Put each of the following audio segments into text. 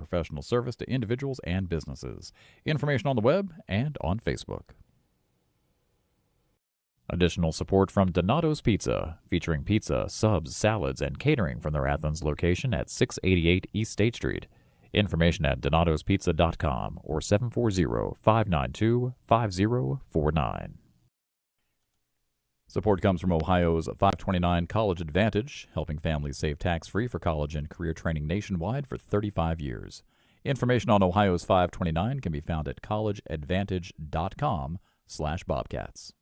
professional service to individuals and businesses. Information on the web and on Facebook. Additional support from Donato's Pizza, featuring pizza, subs, salads, and catering from their Athens location at 688 East State Street. Information at donatospizza.com or 740-592-5049. Support comes from Ohio's 529 College Advantage, helping families save tax-free for college and career training nationwide for 35 years. Information on Ohio's 529 can be found at collegeadvantage.com/Bobcats.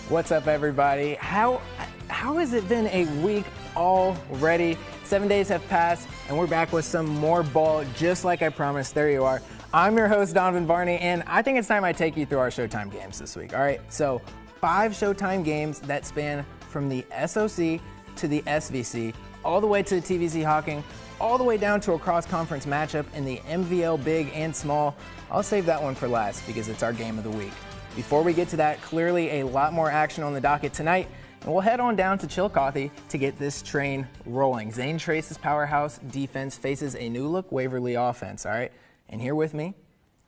What's up, everybody? How has it been a week already? 7 days have passed, and we're back with some more ball, just like I promised. There you are. I'm your host, Donovan Barney, and I think it's time I take you through our Showtime games this week. All right, so 5 Showtime games that span from the SOC to the SVC, all the way to the TVC Hawking, all the way down to a cross-conference matchup in the MVL Big and Small. I'll save that one for last because it's our game of the week. Before we get to that, clearly a lot more action on the docket tonight, and we'll head on down to Chillicothe to get this train rolling. Zane Trace's powerhouse defense faces a new-look Waverly offense, all right? And here with me,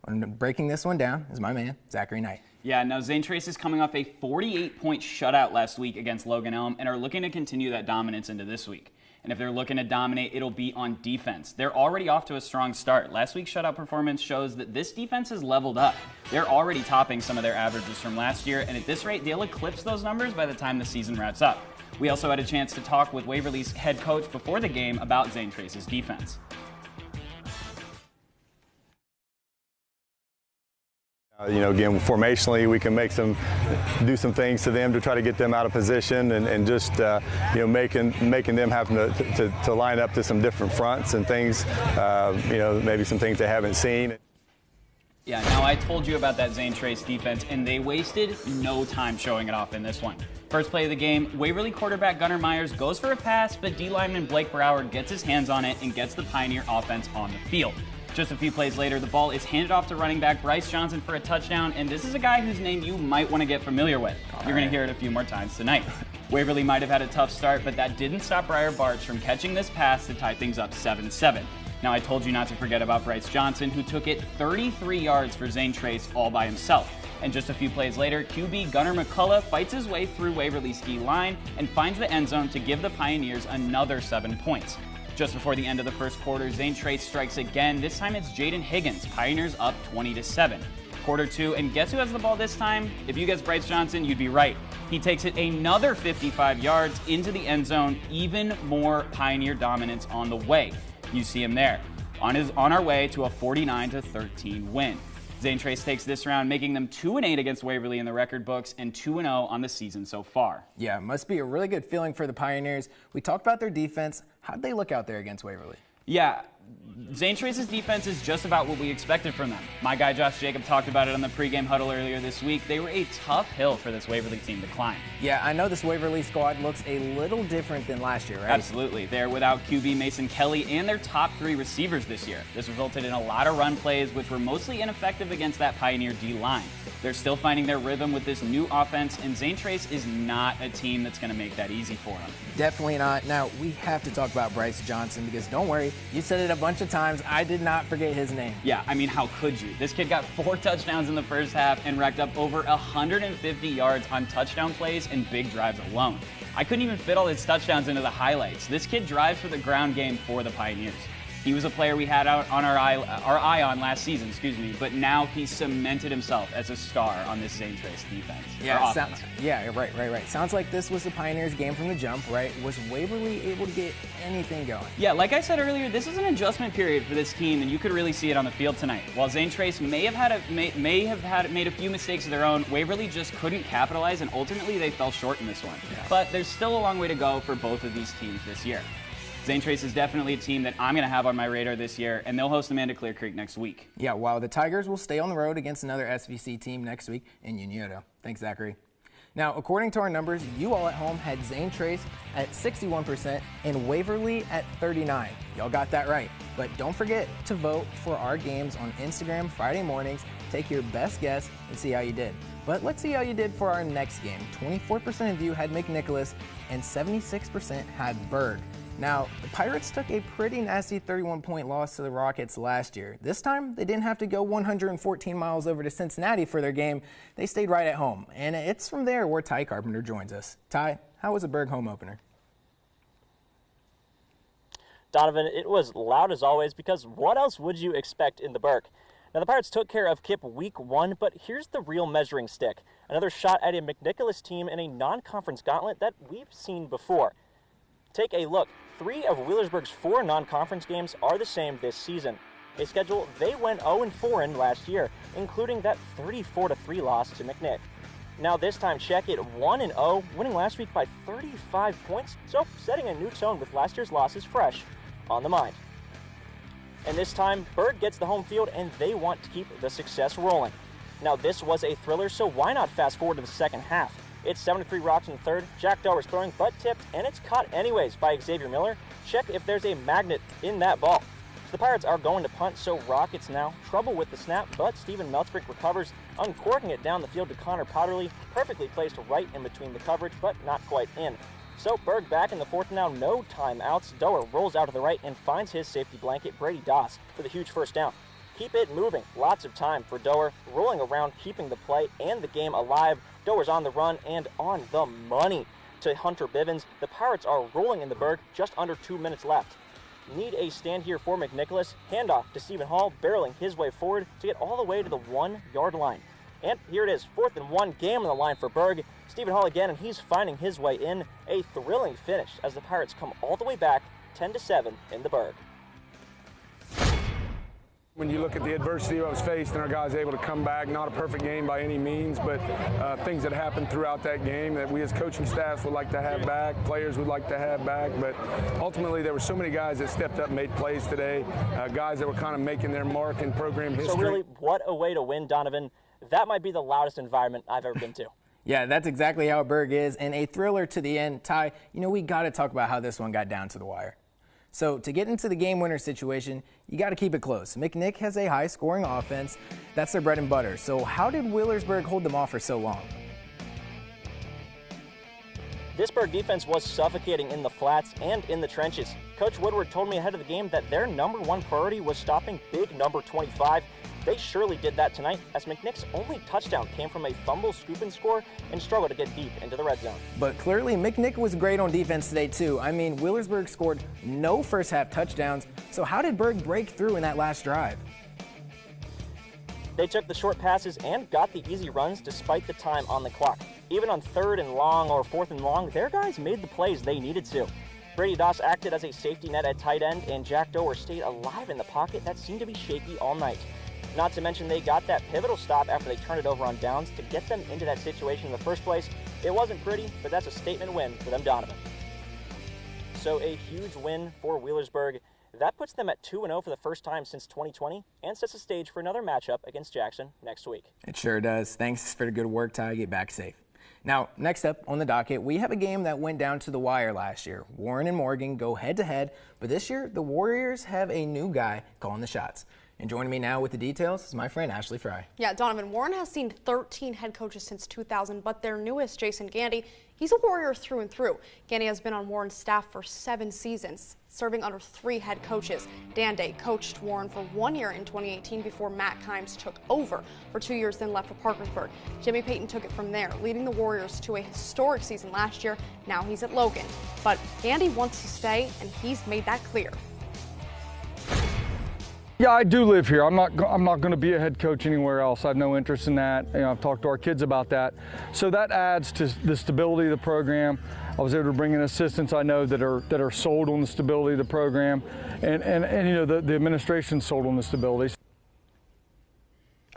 breaking this one down, is my man, Zachary Knight. Yeah, now Zane Trace is coming off a 48-point shutout last week against Logan Elm and are looking to continue that dominance into this week. And if they're looking to dominate, it'll be on defense. They're already off to a strong start. Last week's shutout performance shows that this defense has leveled up. They're already topping some of their averages from last year, and at this rate, they'll eclipse those numbers by the time the season wraps up. We also had a chance to talk with Waverly's head coach before the game about Zane Trace's defense. Again, formationally, we can do some things to them to try to get them out of position and just, making them have to line up to some different fronts and things, maybe some things they haven't seen. Yeah, now I told you about that Zane Trace defense, and they wasted no time showing it off in this one. First play of the game, Waverly quarterback Gunnar Myers goes for a pass, but D lineman Blake Brower gets his hands on it and gets the Pioneer offense on the field. Just a few plays later, the ball is handed off to running back Bryce Johnson for a touchdown, and this is a guy whose name you might want to get familiar with. You're going to hear it a few more times tonight. Waverly might have had a tough start, but that didn't stop Briar Barch from catching this pass to tie things up 7-7. Now, I told you not to forget about Bryce Johnson, who took it 33 yards for Zane Trace all by himself. And just a few plays later, QB Gunnar McCullough fights his way through Waverly's D line and finds the end zone to give the Pioneers another 7 points. Just before the end of the first quarter, Zane Trace strikes again. This time it's Jaden Higgins. Pioneers up 20-7. Quarter 2, and guess who has the ball this time? If you guessed Bryce Johnson, you'd be right. He takes it another 55 yards into the end zone. Even more Pioneer dominance on the way. You see him there. On our way to a 49-13 win. Zane Trace takes this round, making them 2-8 against Waverly in the record books and 2-0 on the season so far. Yeah, it must be a really good feeling for the Pioneers. We talked about their defense. How'd they look out there against Waverly? Yeah, Zane Trace's defense is just about what we expected from them. My guy Josh Jacob talked about it on the pregame huddle earlier this week. They were a tough hill for this Waverly team to climb. Yeah, I know this Waverly squad looks a little different than last year, right? Absolutely. They're without QB Mason Kelly and their top 3 receivers this year. This resulted in a lot of run plays, which were mostly ineffective against that Pioneer D-line. They're still finding their rhythm with this new offense, and Zane Trace is not a team that's going to make that easy for them. Definitely not. Now, we have to talk about Bryce Johnson because don't worry, you said it a bunch of times. I did not forget his name. Yeah, I mean, how could you? This kid got 4 touchdowns in the first half and racked up over 150 yards on touchdown plays and big drives alone. I couldn't even fit all his touchdowns into the highlights. This kid drives for the ground game for the Pioneers. He was a player we had out on our eye on last season, but now he's cemented himself as a star on this Zane Trace defense. Yeah, right. Sounds like this was the Pioneers' game from the jump, right? Was Waverly able to get anything going? Yeah, like I said earlier, this is an adjustment period for this team, and you could really see it on the field tonight. While Zane Trace may have made a few mistakes of their own, Waverly just couldn't capitalize, and ultimately they fell short in this one. Yeah. But there's still a long way to go for both of these teams this year. Zane Trace is definitely a team that I'm going to have on my radar this year, and they'll host Amanda Clear Creek next week. Yeah, while the Tigers will stay on the road against another SVC team next week in Unioto. Thanks, Zachary. Now, according to our numbers, you all at home had Zane Trace at 61% and Waverly at 39%. Y'all got that right. But don't forget to vote for our games on Instagram Friday mornings. Take your best guess and see how you did. But let's see how you did for our next game. 24% of you had McNicholas and 76% had Berg. Now, the Pirates took a pretty nasty 31-point loss to the Rockets last year. This time, they didn't have to go 114 miles over to Cincinnati for their game. They stayed right at home, and it's from there where Ty Carpenter joins us. Ty, how was the Berg home opener? Donovan, it was loud as always, because what else would you expect in the Berg? Now, the Pirates took care of Kip week 1, but here's the real measuring stick. Another shot at a McNicholas team in a non-conference gauntlet that we've seen before. Take a look. 3 of Wheelersburg's 4 non-conference games are the same this season. A schedule they went 0-4 in last year, including that 34-3 loss to McNick. Now this time, check it 1-0, winning last week by 35 points, so setting a new tone with last year's losses fresh on the mind. And this time, Berg gets the home field, and they want to keep the success rolling. Now this was a thriller, so why not fast forward to the second half? It's 7-3 Rocks in the third. Jack Dower's throwing, but tipped, and it's caught anyways by Xavier Miller. Check if there's a magnet in that ball. The Pirates are going to punt, so Rockets now. Trouble with the snap, but Steven Meltzbrink recovers, uncorking it down the field to Connor Powderly, perfectly placed right in between the coverage, but not quite in. So Berg back in the fourth now, no timeouts. Dower rolls out to the right and finds his safety blanket, Brady Doss, for the huge first down. Keep it moving. Lots of time for Dower, rolling around, keeping the play and the game alive. Dower's on the run and on the money to Hunter Bivens. The Pirates are rolling in the Berg, just under 2 minutes left. Need a stand here for McNicholas. Handoff to Stephen Hall, barreling his way forward to get all the way to the 1-yard line. And here it is, 4th and 1, game on the line for Berg. Stephen Hall again, and he's finding his way in. A thrilling finish as the Pirates come all the way back, 10-7 in the Berg. When you look at the adversity that was faced and our guys able to come back, not a perfect game by any means, but things that happened throughout that game that we as coaching staffs would like to have back, players would like to have back, but ultimately there were so many guys that stepped up and made plays today, guys that were kind of making their mark in program history. So really, what a way to win, Donovan. That might be the loudest environment I've ever been to. Yeah, that's exactly how Berg is, and a thriller to the end. Ty, we got to talk about how this one got down to the wire. So to get into the game-winner situation, you got to keep it close. McNick has a high-scoring offense. That's their bread and butter. So how did Wheelersburg hold them off for so long? This Berg defense was suffocating in the flats and in the trenches. Coach Woodward told me ahead of the game that their #1 priority was stopping big number 25. They surely did that tonight, as McNick's only touchdown came from a fumble, scoop, and score, and struggled to get deep into the red zone. But clearly, McNick was great on defense today, too. I mean, Wheelersburg scored no first-half touchdowns, so how did Berg break through in that last drive? They took the short passes and got the easy runs despite the time on the clock. Even on 3rd and long or 4th and long, their guys made the plays they needed to. Brady Doss acted as a safety net at tight end, and Jack Dower stayed alive in the pocket that seemed to be shaky all night. Not to mention they got that pivotal stop after they turned it over on downs to get them into that situation in the first place. It wasn't pretty, but that's a statement win for them, Donovan. So a huge win for Wheelersburg. That puts them at 2-0 for the first time since 2020 and sets the stage for another matchup against Jackson next week. It sure does. Thanks for the good work, Ty. Get back safe. Now, next up on the docket, we have a game that went down to the wire last year. Warren and Morgan go head-to-head, but this year the Warriors have a new guy calling the shots. And joining me now with the details is my friend Ashley Fry. Yeah, Donovan, Warren has seen 13 head coaches since 2000, but their newest, Jason Gandy, he's a Warrior through and through. Gandy has been on Warren's staff for 7 seasons, serving under 3 head coaches. Dan Day coached Warren for 1 year in 2018 before Matt Kimes took over for 2 years, then left for Parkersburg. Jimmy Payton took it from there, leading the Warriors to a historic season last year. Now he's at Logan. But Gandy wants to stay, and he's made that clear. Yeah, I do live here. I'm not going to be a head coach anywhere else. I have no interest in that. I've talked to our kids about that. So that adds to the stability of the program. I was able to bring in assistants I know that are sold on the stability of the program, and the administration's sold on the stability.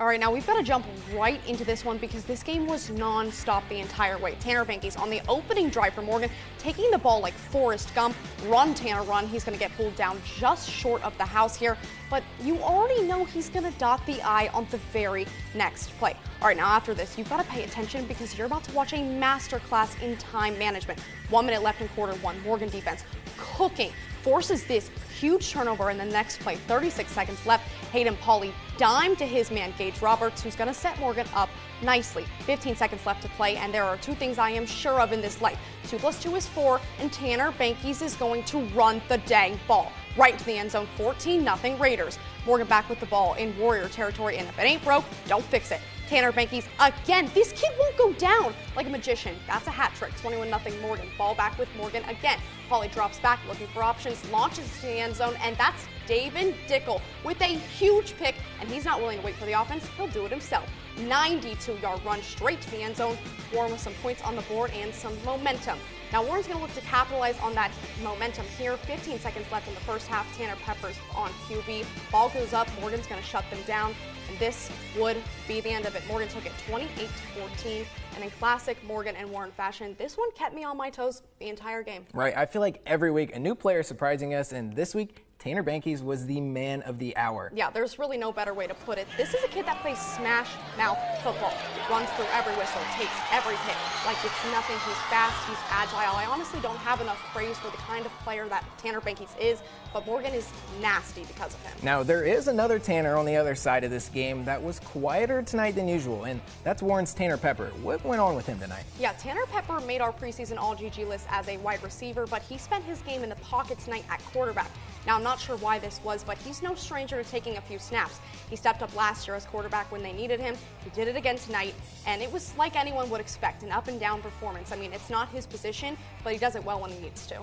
All right, now we've got to jump right into this one because this game was non-stop the entire way. Tanner Bankies on the opening drive for Morgan, taking the ball like Forrest Gump. Run, Tanner, run. He's going to get pulled down just short of the house here, but you already know he's going to dot the I on the very next play. All right, now after this, you've got to pay attention because you're about to watch a masterclass in time management. 1 minute left in quarter 1. Morgan defense cooking. forces this huge turnover in the next play. 36 seconds left. Hayden Pauley dimed to his man, Gage Roberts, who's going to set Morgan up nicely. 15 seconds left to play, and there are two things I am sure of in this life. 2 + 2 is 4, and Tanner Bankies is going to run the dang ball right into the end zone. 14-0 Raiders. Morgan back with the ball in Warrior territory, and if it ain't broke, don't fix it. Tanner Bankies again. This kid won't go down like a magician. That's a hat trick. 21-0 Morgan. Ball back with Morgan again. Pauley drops back, looking for options, launches to the end zone, and that's David Dickel with a huge pick, and he's not willing to wait for the offense. He'll do it himself. 92-yard run straight to the end zone. Warren with some points on the board and some momentum. Now Warren's going to look to capitalize on that momentum here. 15 seconds left in the first half. Tanner Peppers on QB. Ball goes up. Morgan's going to shut them down. And this would be the end of it. Morgan took it 28-14. And in classic Morgan and Warren fashion, this one kept me on my toes the entire game. Right. I feel like every week a new player is surprising us. And this week, Tanner Bankies was the man of the hour. Yeah, there's really no better way to put it. This is a kid that plays smash mouth football. Runs through every whistle, takes every hit like it's nothing. He's fast, he's agile. I honestly don't have enough praise for the kind of player that Tanner Bankies is, but Morgan is nasty because of him. Now, there is another Tanner on the other side of this game that was quieter tonight than usual, and that's Warren's Tanner Pepper. What went on with him tonight? Yeah, Tanner Pepper made our preseason All-GG list as a wide receiver, but he spent his game in the pocket tonight at quarterback. Now, I'm not sure why this was, but he's no stranger to taking a few snaps. He stepped up last year as quarterback when they needed him. He did it again tonight, and it was like anyone would expect, an up-and-down performance. I mean, it's not his position, but he does it well when he needs to.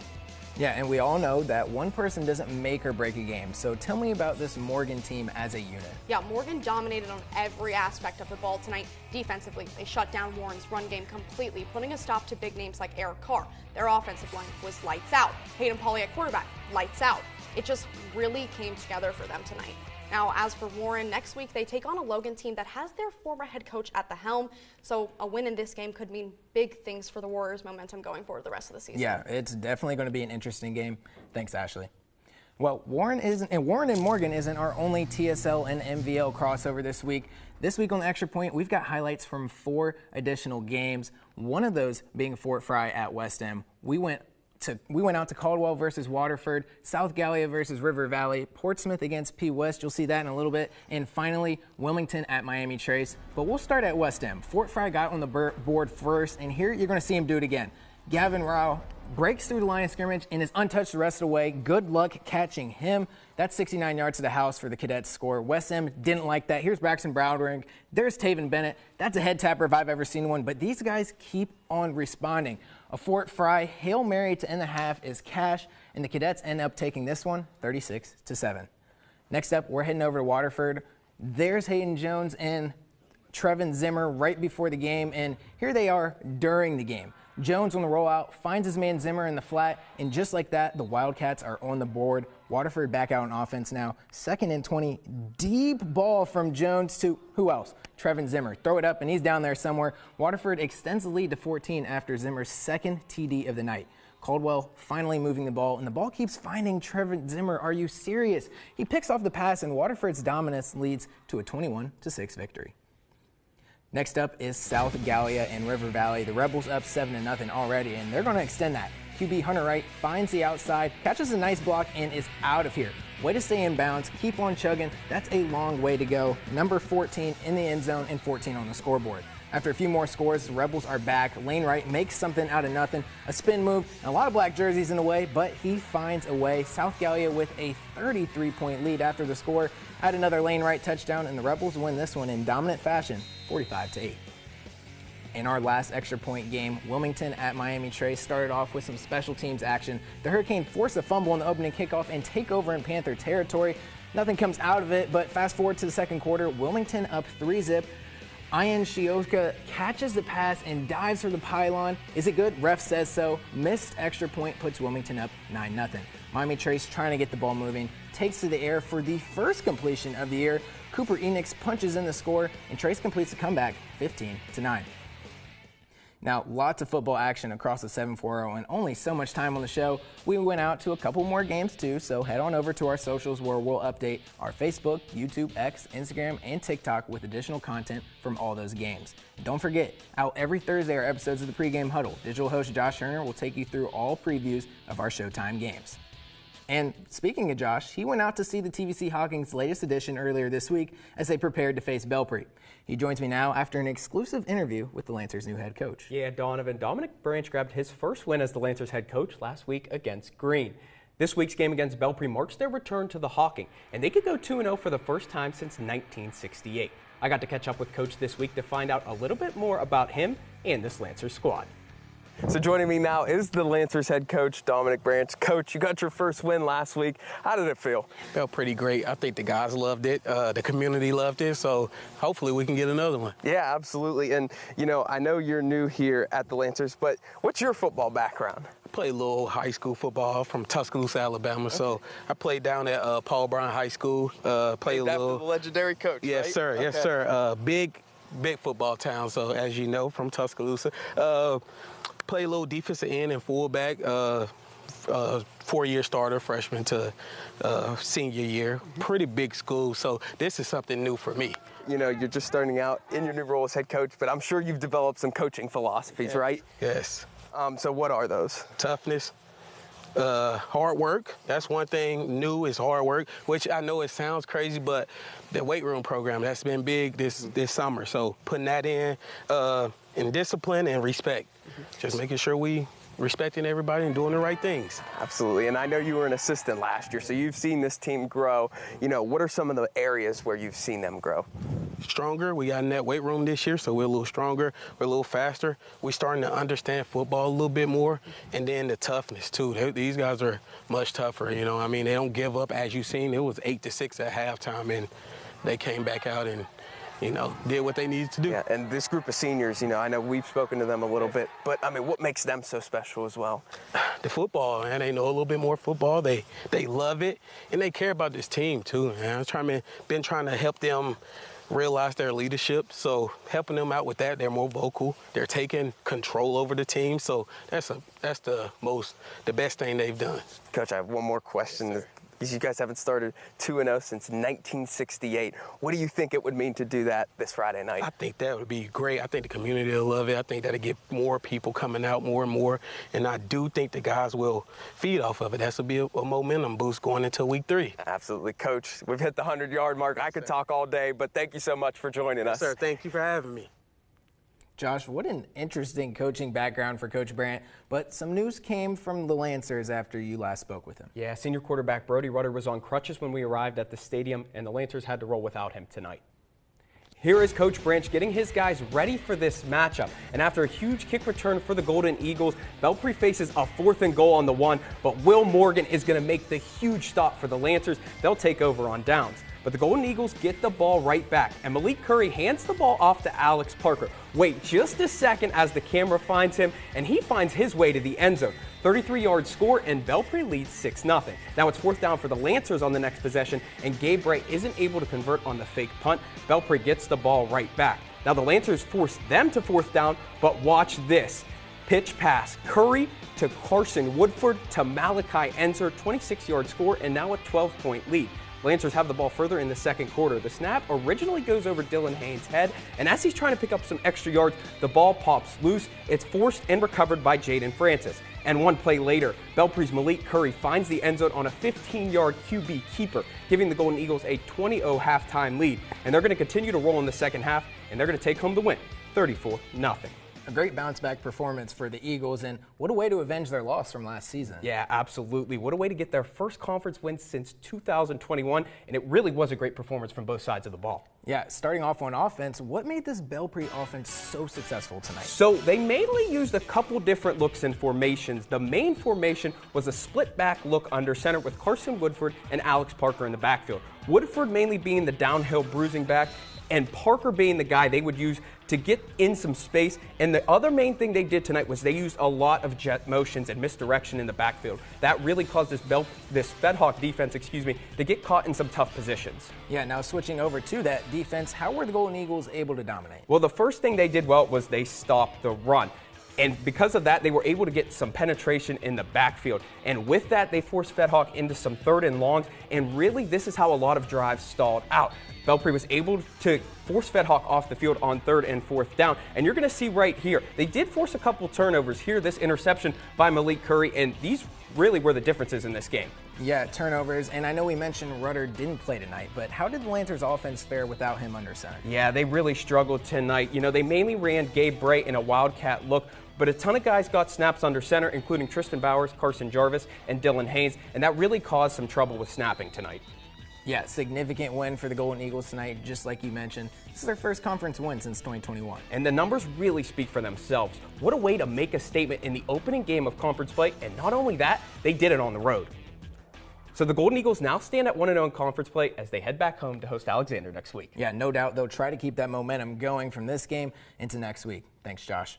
Yeah, and we all know that one person doesn't make or break a game. So tell me about this Morgan team as a unit. Yeah, Morgan dominated on every aspect of the ball tonight. Defensively, they shut down Warren's run game completely, putting a stop to big names like Eric Carr. Their offensive line was lights out. Hayden Pauley at quarterback, lights out. It just really came together for them tonight. Now, as for Warren, next week they take on a Logan team that has their former head coach at the helm. So a win in this game could mean big things for the Warriors' momentum going forward the rest of the season. Yeah, it's definitely going to be an interesting game. Thanks, Ashley. Well, Warren and Morgan isn't our only TSL and MVL crossover this week. This week on the Extra Point, we've got highlights from 4 additional games. One of those being Fort Fry at West End. We went out to Caldwell versus Waterford, South Gallia versus River Valley, Portsmouth against P West. You'll see that in a little bit. And finally, Wilmington at Miami Trace. But we'll start at West End. Fort Fry got on the board first, and here you're going to see him do it again. Gavin Rao breaks through the line of scrimmage and is untouched the rest of the way. Good luck catching him. That's 69 yards to the house for the Cadets score. West End didn't like that. Here's Braxton Browdering. There's Taven Bennett. That's a head tapper if I've ever seen one. But these guys keep on responding. A Fort Fry Hail Mary to end the half is cash, and the Cadets end up taking this one 36-7. Next up, we're heading over to Waterford. There's Hayden Jones and Trevin Zimmer right before the game, and here they are during the game. Jones on the rollout finds his man Zimmer in the flat, and just like that, the Wildcats are on the board. Waterford back out on offense now. 2nd and 20, deep ball from Jones to who else? Trevin Zimmer. Throw it up, and he's down there somewhere. Waterford extends the lead to 14 after Zimmer's 2nd TD of the night. Caldwell finally moving the ball, and the ball keeps finding Trevin Zimmer. Are you serious? He picks off the pass, and Waterford's dominance leads to a 21-6 victory. Next up is South Gallia and River Valley. The Rebels up 7-0 already, and they're going to extend that. QB Hunter Wright finds the outside, catches a nice block, and is out of here. Way to stay in bounds. Keep on chugging. That's a long way to go. Number 14 in the end zone and 14 on the scoreboard. After a few more scores, the Rebels are back. Lane Wright makes something out of nothing. A spin move, and a lot of black jerseys in the way, but he finds a way. South Gallia with a 33-point lead after the score. Add another Lane Wright touchdown, and the Rebels win this one in dominant fashion, 45-8. In our last extra point game, Wilmington at Miami Trace started off with some special teams action. The Hurricane forced a fumble in the opening kickoff and take over in Panther territory. Nothing comes out of it, but fast forward to the second quarter, Wilmington up 3-zip. Ian Shioka catches the pass and dives for the pylon. Is it good? Ref says so. Missed extra point puts Wilmington up 9-0. Miami Trace trying to get the ball moving, takes to the air for the first completion of the year. Cooper Enix punches in the score, and Trace completes the comeback 15-9. Now, lots of football action across the 740 and only so much time on the show. We went out to a couple more games too, so head on over to our socials where we'll update our Facebook, YouTube, X, Instagram, and TikTok with additional content from all those games. And don't forget, out every Thursday are episodes of the Pregame Huddle. Digital host Josh Herner will take you through all previews of our Showtime games. And speaking of Josh, he went out to see the TVC Hawkins' latest edition earlier this week as they prepared to face Belpre. He joins me now after an exclusive interview with the Lancers' new head coach. Yeah, Donovan. Dominic Branch grabbed his first win as the Lancers head coach last week against Green. This week's game against Belpre marks their return to the Hawking, and they could go 2-0 for the first time since 1968. I got to catch up with Coach this week to find out a little bit more about him and this Lancers squad. So joining me now is the Lancers head coach, Dominic Branch. Coach, you got your first win last week. How did it feel? Felt pretty great. I think the guys loved it. The community loved it. So hopefully we can get another one. Yeah, absolutely. And, you know, I know you're new here at the Lancers, but what's your football background? I played a little high school football from Tuscaloosa, Alabama. Okay. So I played down at Paul Brown High School. Played a little. The legendary coach, yes, right? Sir. Okay. Yes, sir. Big football town. So as you know, from Tuscaloosa. Play a little defensive end and fullback, 4-year starter, freshman to senior year. Pretty big school, so this is something new for me. You know, you're just starting out in your new role as head coach, but I'm sure you've developed some coaching philosophies, right? Yes. So what are those? Toughness, hard work. That's one thing new is hard work, which I know it sounds crazy, but the weight room program, that's been big this summer. So putting that in discipline and respect. Just making sure we respecting everybody and doing the right things. Absolutely. And I know you were an assistant last year, so you've seen this team grow. You know, what are some of the areas where you've seen them grow? Stronger. We got in that weight room this year, so we're a little stronger. We're a little faster. We're starting to understand football a little bit more. And then the toughness, too. These guys are much tougher, you know. I mean, they don't give up. As you've seen, it was 8-6 at halftime, and they came back out and did what they needed to do. Yeah, and this group of seniors, you know, I know we've spoken to them a little bit, but I mean, what makes them so special as well? The football, man. They know a little bit more football. They love it, and they care about this team too, man. I've been trying to help them realize their leadership, so helping them out with that, they're more vocal. They're taking control over the team, so that's the best thing they've done. Coach, I have one more question. Yes, you guys haven't started 2-0 since 1968. What do you think it would mean to do that this Friday night? I think that would be great. I think the community will love it. I think that'll get more people coming out more and more. And I do think the guys will feed off of it. That will be a momentum boost going into week 3. Absolutely. Coach, we've hit the 100-yard mark. I could talk all day, but thank you so much for joining us. Sir, thank you for having me. Josh, what an interesting coaching background for Coach Brandt, but some news came from the Lancers after you last spoke with him. Yeah, senior quarterback Brody Rutter was on crutches when we arrived at the stadium, and the Lancers had to roll without him tonight. Here is Coach Branch getting his guys ready for this matchup. And after a huge kick return for the Golden Eagles, Belpre faces a 4th and goal on the 1, but Will Morgan is going to make the huge stop for the Lancers. They'll take over on downs. But the Golden Eagles get the ball right back, and Malik Curry hands the ball off to Alex Parker. Wait just a second as the camera finds him, and he finds his way to the end zone. 33-yard score, and Belpre leads 6-0. Now it's 4th down for the Lancers on the next possession, and Gabe Bright isn't able to convert on the fake punt. Belpre gets the ball right back. Now the Lancers force them to 4th down, but watch this. Pitch pass, Curry to Carson Woodford to Malachi Enzer, 26-yard score, and now a 12-point lead. Lancers have the ball further in the second quarter. The snap originally goes over Dylan Haynes' head, and as he's trying to pick up some extra yards, the ball pops loose. It's forced and recovered by Jaden Francis. And one play later, Belpre's Malik Curry finds the end zone on a 15-yard QB keeper, giving the Golden Eagles a 20-0 halftime lead. And they're going to continue to roll in the second half, and they're going to take home the win, 34-0. A great bounce-back performance for the Eagles, and what a way to avenge their loss from last season. Yeah, absolutely. What a way to get their first conference win since 2021, and it really was a great performance from both sides of the ball. Yeah, starting off on offense, what made this Belpre offense so successful tonight? So they mainly used a couple different looks and formations. The main formation was a split-back look under center with Carson Woodford and Alex Parker in the backfield. Woodford mainly being the downhill bruising back, and Parker being the guy they would use to get in some space. And the other main thing they did tonight was they used a lot of jet motions and misdirection in the backfield. That really caused this Fedhawk defense, to get caught in some tough positions. Yeah, now switching over to that defense, how were the Golden Eagles able to dominate? Well, the first thing they did well was they stopped the run. And because of that, they were able to get some penetration in the backfield. And with that, they forced Fedhawk into some 3rd and longs. And really, this is how a lot of drives stalled out. Belpre was able to force Fedhawk off the field on 3rd and 4th down. And you're going to see right here, they did force a couple turnovers here. This interception by Malik Curry, and these really were the differences in this game. Yeah, turnovers, and I know we mentioned Rudder didn't play tonight, but how did the Lancers offense fare without him under center? Yeah, they really struggled tonight. You know, they mainly ran Gabe Bray in a wildcat look, but a ton of guys got snaps under center, including Tristan Bowers, Carson Jarvis, and Dylan Haynes, and that really caused some trouble with snapping tonight. Yeah, significant win for the Golden Eagles tonight, just like you mentioned. This is their first conference win since 2021. And the numbers really speak for themselves. What a way to make a statement in the opening game of conference play, and not only that, they did it on the road. So the Golden Eagles now stand at 1-0 in conference play as they head back home to host Alexander next week. Yeah, no doubt they'll try to keep that momentum going from this game into next week. Thanks, Josh.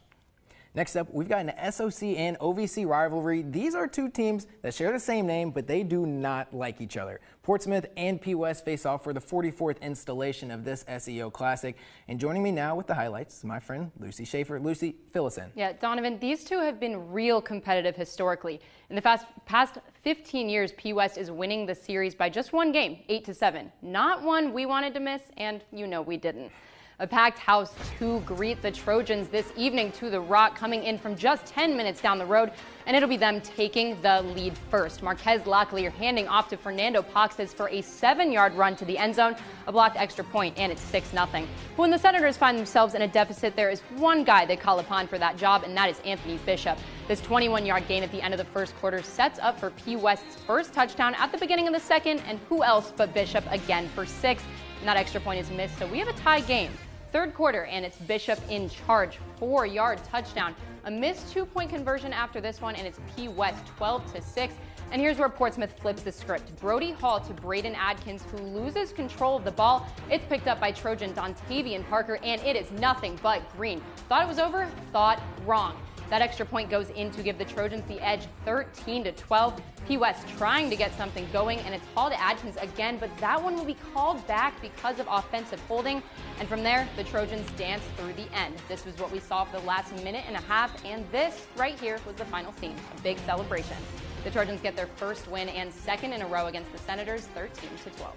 Next up, we've got an SOC and OVC rivalry. These are two teams that share the same name, but they do not like each other. Portsmouth and P West face off for the 44th installation of this SEO Classic. And joining me now with the highlights, my friend Lucy Schaefer. Lucy, fill us in. Yeah, Donovan, these two have been real competitive historically. In the past 15 years, P West is winning the series by just one game, 8-7. Not one we wanted to miss, and you know we didn't. A packed house to greet the Trojans this evening to the Rock, coming in from just 10 minutes down the road, and it'll be them taking the lead first. Marquez Locklear handing off to Fernando Paxes for a 7-yard run to the end zone, a blocked extra point, and it's 6-0. When the Senators find themselves in a deficit, there is one guy they call upon for that job, and that is Anthony Bishop. This 21-yard gain at the end of the first quarter sets up for P West's first touchdown at the beginning of the second, and who else but Bishop again for 6. And that extra point is missed, so we have a tie game. Third quarter, and it's Bishop in charge. 4-yard touchdown. A missed 2-point conversion after this one, and it's P West 12-6. And here's where Portsmouth flips the script. Brody Hall to Braden Adkins, who loses control of the ball. It's picked up by Trojan Dontavian Parker, and it is nothing but green. Thought it was over? Thought wrong. That extra point goes in to give the Trojans the edge, 13-12. P West trying to get something going, and it's Hall to Adkins again, but that one will be called back because of offensive holding. And from there, the Trojans dance through the end. This was what we saw for the last minute and a half, and this right here was the final scene, a big celebration. The Trojans get their first win and second in a row against the Senators, 13-12.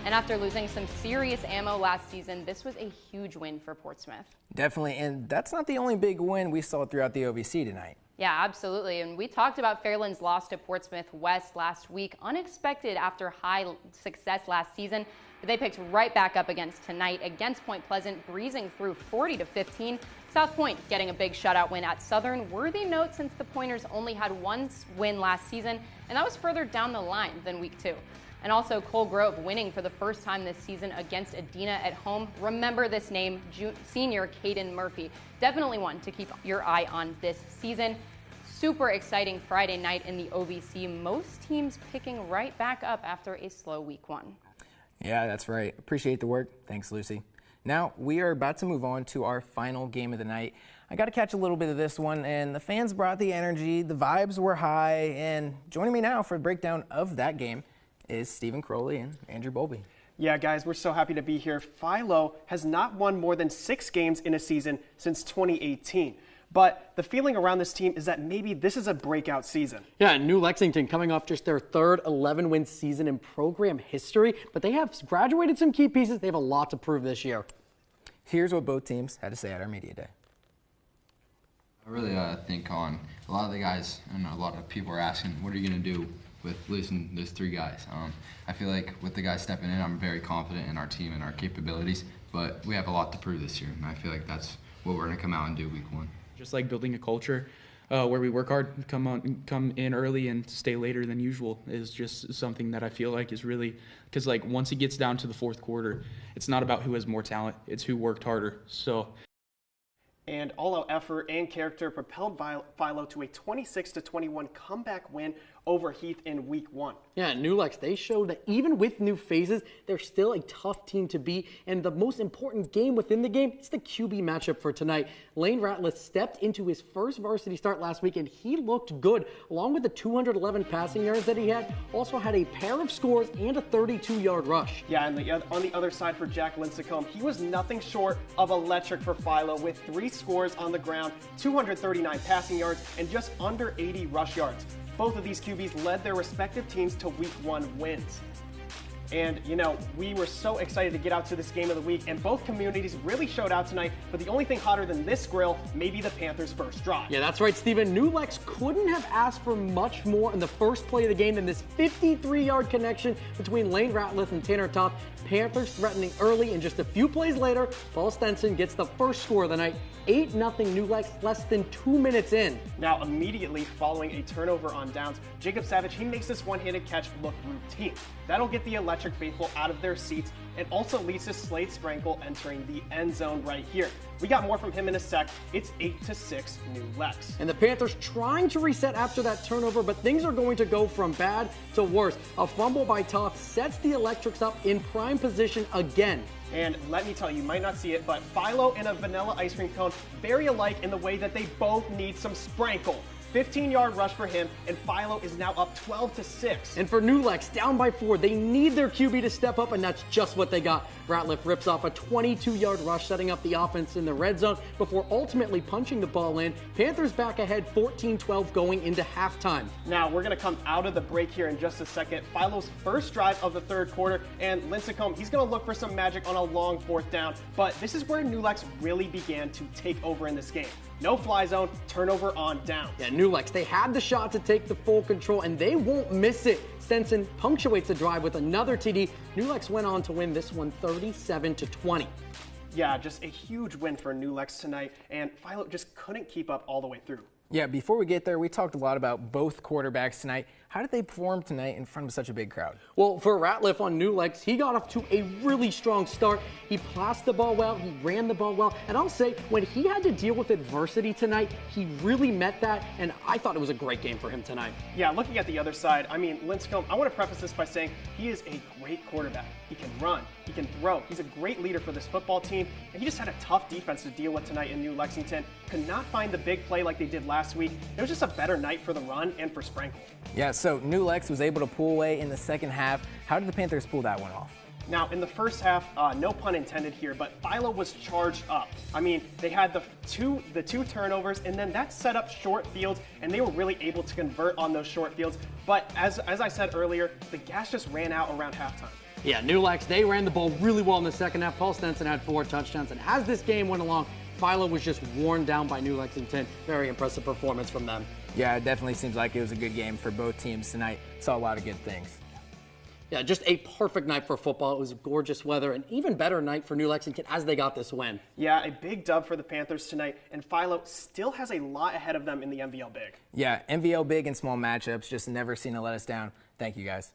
And after losing some serious ammo last season, this was a huge win for Portsmouth. Definitely, and that's not the only big win we saw throughout the OVC tonight. Yeah, absolutely. And we talked about Fairland's loss to Portsmouth West last week, unexpected after high success last season. But they picked right back up tonight against Point Pleasant, breezing through 40-15. South Point getting a big shutout win at Southern. Worthy note since the Pointers only had one win last season, and that was further down the line than week 2. And also Cole Grove winning for the first time this season against Adena at home. Remember this name, senior Caden Murphy. Definitely one to keep your eye on this season. Super exciting Friday night in the OVC. Most teams picking right back up after a slow week 1. Yeah, that's right. Appreciate the work. Thanks, Lucy. Now, we are about to move on to our final game of the night. I got to catch a little bit of this one, and the fans brought the energy, the vibes were high, and joining me now for a breakdown of that game is Stephen Crowley and Andrew Bowlby. Yeah, guys, we're so happy to be here. Philo has not won more than 6 games in a season since 2018. But the feeling around this team is that maybe this is a breakout season. Yeah, New Lexington coming off just their third 11-win season in program history, but they have graduated some key pieces. They have a lot to prove this year. Here's what both teams had to say at our media day. I really think on a lot of the guys, and a lot of people are asking, what are you going to do with losing those 3 guys? I feel like with the guys stepping in, I'm very confident in our team and our capabilities, but we have a lot to prove this year, and I feel like that's what we're going to come out and do week 1. Just like building a culture where we work hard, come in early and stay later than usual is just something that I feel like is really, because like once it gets down to the fourth quarter, it's not about who has more talent, it's who worked harder. So. And all-out effort and character propelled Philo to a 26-21 comeback win over Heath in week 1. Yeah, New Lex, they showed that even with new phases, they're still a tough team to beat. And the most important game within the game is the QB matchup for tonight. Lane Ratliff stepped into his first varsity start last week, and he looked good. Along with the 211 passing yards that he had, also had a pair of scores and a 32-yard rush. Yeah, and on the other side for Jack Lincecum, he was nothing short of electric for Philo with 3 scores on the ground, 239 passing yards, and just under 80 rush yards. Both of these QBs led their respective teams to week 1 wins. And, you know, we were so excited to get out to this game of the week, and both communities really showed out tonight. But the only thing hotter than this grill may be the Panthers' first drive. Yeah, that's right, Steven. New Lex couldn't have asked for much more in the first play of the game than this 53-yard connection between Lane Ratliff and Tanner Topp. Panthers threatening early, and just a few plays later, Paul Stenson gets the first score of the night. 8-0 New Lex less than 2 minutes in. Now, immediately following a turnover on downs, Jacob Savage, he makes this one-handed catch look routine. That'll get the electric faithful out of their seats and also leads to Slade Sprankle entering the end zone right here. We got more from him in a sec. It's 8-6 New Lex. And the Panthers trying to reset after that turnover, but things are going to go from bad to worse. A fumble by Topp sets the Electrics up in prime position again. And let me tell you, you might not see it, but Philo and a vanilla ice cream cone, very alike in the way that they both need some sprinkle. 15-yard rush for him, and Philo is now up 12-6. And for New Lex, down by 4, they need their QB to step up, and that's just what they got. Ratliff rips off a 22-yard rush, setting up the offense in the red zone before ultimately punching the ball in. Panthers back ahead 14-12 going into halftime. Now, we're going to come out of the break here in just a second. Philo's first drive of the third quarter, and Lincecum, he's going to look for some magic on a long fourth down, but this is where New Lex really began to take over in this game. No fly zone, turnover on downs. Yeah, New Lex, they had the shot to take the full control, and they won't miss it. Stenson punctuates the drive with another TD. New Lex went on to win this one 37-20. Yeah, just a huge win for New Lex tonight, and Philo just couldn't keep up all the way through. Yeah, before we get there, we talked a lot about both quarterbacks tonight. How did they perform tonight in front of such a big crowd? Well, for Ratliff on New Lex, he got off to a really strong start. He passed the ball well, he ran the ball well, and I'll say, when he had to deal with adversity tonight, he really met that, and I thought it was a great game for him tonight. Yeah, looking at the other side, I mean, Lincecum, I want to preface this by saying he is a great quarterback. He can run, he can throw, he's a great leader for this football team, and he just had a tough defense to deal with tonight in New Lexington. Could not find the big play like they did last week. It was just a better night for the run and for Sprankle. Yeah, so New Lex was able to pull away in the second half. How did the Panthers pull that one off? Now, in the first half, no pun intended here, but Philo was charged up. I mean, they had the two turnovers, and then that set up short fields, and they were really able to convert on those short fields. But as I said earlier, the gas just ran out around halftime. Yeah, New Lex, they ran the ball really well in the second half. Paul Stenson had 4 touchdowns, and as this game went along, Philo was just worn down by New Lexington. Very impressive performance from them. Yeah, it definitely seems like it was a good game for both teams tonight. Saw a lot of good things. Yeah, just a perfect night for football. It was gorgeous weather, an even better night for New Lexington as they got this win. Yeah, a big dub for the Panthers tonight, and Philo still has a lot ahead of them in the MVL Big. Yeah, MVL Big and small matchups, just never seen to let us down. Thank you, guys.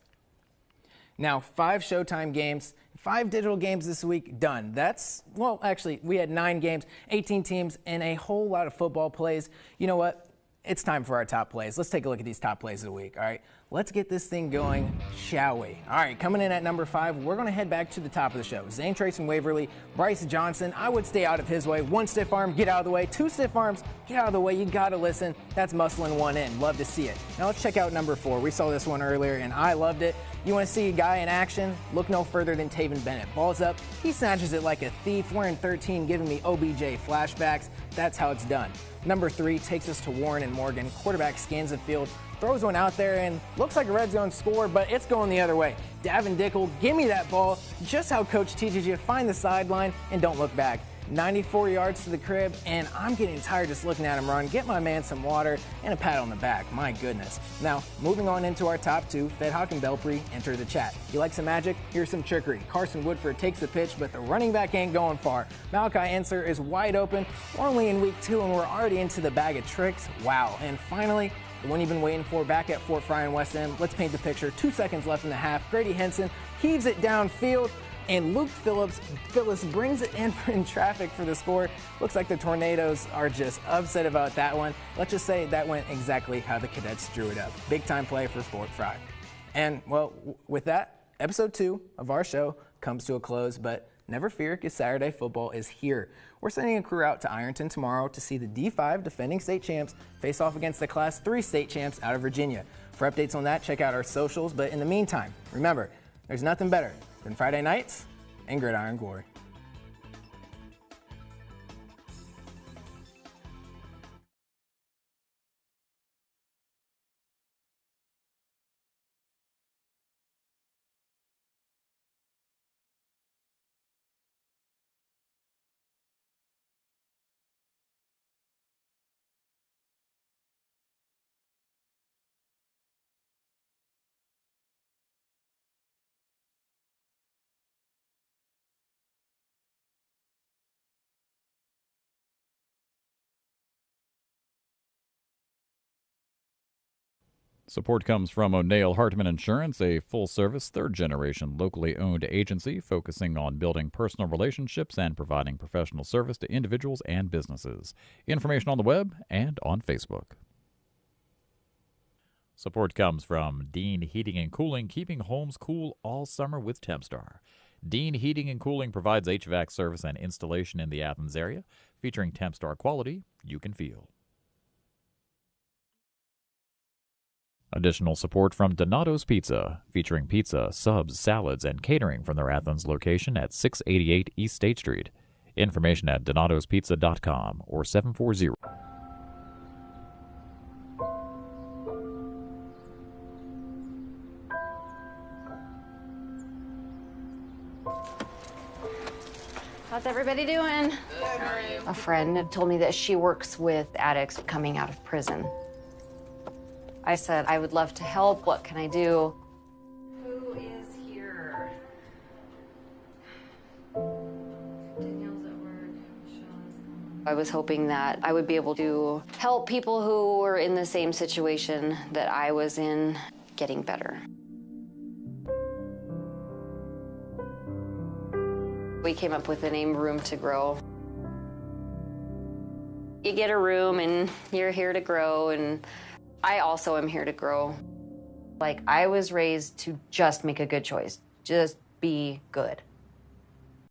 Now, 5 Showtime games, 5 digital games this week, done. That's, well, actually, we had 9 games, 18 teams, and a whole lot of football plays. You know what? It's time for our top plays. Let's take a look at these top plays of the week, all right? Let's get this thing going, shall we? All right, coming in at number 5, we're going to head back to the top of the show. Zane Trace and Waverly, Bryce Johnson, I would stay out of his way. 1 stiff arm, get out of the way. 2 stiff arms, get out of the way. You got to listen. That's muscling one in. Love to see it. Now let's check out number 4. We saw this one earlier, and I loved it. You want to see a guy in action? Look no further than Taven Bennett. Ball's up. He snatches it like a thief. Wearing 13, giving me OBJ flashbacks. That's how it's done. Number 3 takes us to Warren and Morgan. Quarterback scans the field, throws one out there, and looks like a red zone score, but it's going the other way. Davin Dickel, give me that ball. Just how Coach teaches you, find the sideline and don't look back. 94 yards to the crib, and I'm getting tired just looking at him run. Get my man some water and a pat on the back. My goodness. Now, moving on into our top 2, Fedhawk and Belpre enter the chat. You like some magic? Here's some trickery. Carson Woodford takes the pitch, but the running back ain't going far. Malachi Enser is wide open. We're only in week 2, and we're already into the bag of tricks. Wow. And finally, the one you've been waiting for back at Fort Fry and West End. Let's paint the picture. 2 seconds left in the half. Grady Henson heaves it downfield, and Luke Phillips brings it in traffic for the score. Looks like the Tornadoes are just upset about that one. Let's just say that went exactly how the Cadets drew it up. Big time play for Fort Fry. And, well, with that, episode 2 of our show comes to a close, but never fear, because Saturday football is here. We're sending a crew out to Ironton tomorrow to see the D5 defending state champs face off against the Class 3 state champs out of Virginia. For updates on that, check out our socials, but in the meantime, remember, there's nothing better than Friday nights and Gridiron Glory. Support comes from O'Neill Hartman Insurance, a full-service, third-generation, locally owned agency focusing on building personal relationships and providing professional service to individuals and businesses. Information on the web and on Facebook. Support comes from Dean Heating and Cooling, keeping homes cool all summer with Tempstar. Dean Heating and Cooling provides HVAC service and installation in the Athens area, featuring Tempstar quality you can feel. Additional support from Donato's Pizza, featuring pizza, subs, salads, and catering from their Athens location at 688 East State Street. Information at donatospizza.com or 740. How's everybody doing? A friend told me that she works with addicts coming out of prison. I said, I would love to help. What can I do? Who is here? Danielle's at work. I was hoping that I would be able to help people who were in the same situation that I was in getting better. We came up with the name Room to Grow. You get a room and you're here to grow, and I also am here to grow. Like, I was raised to just make a good choice, just be good.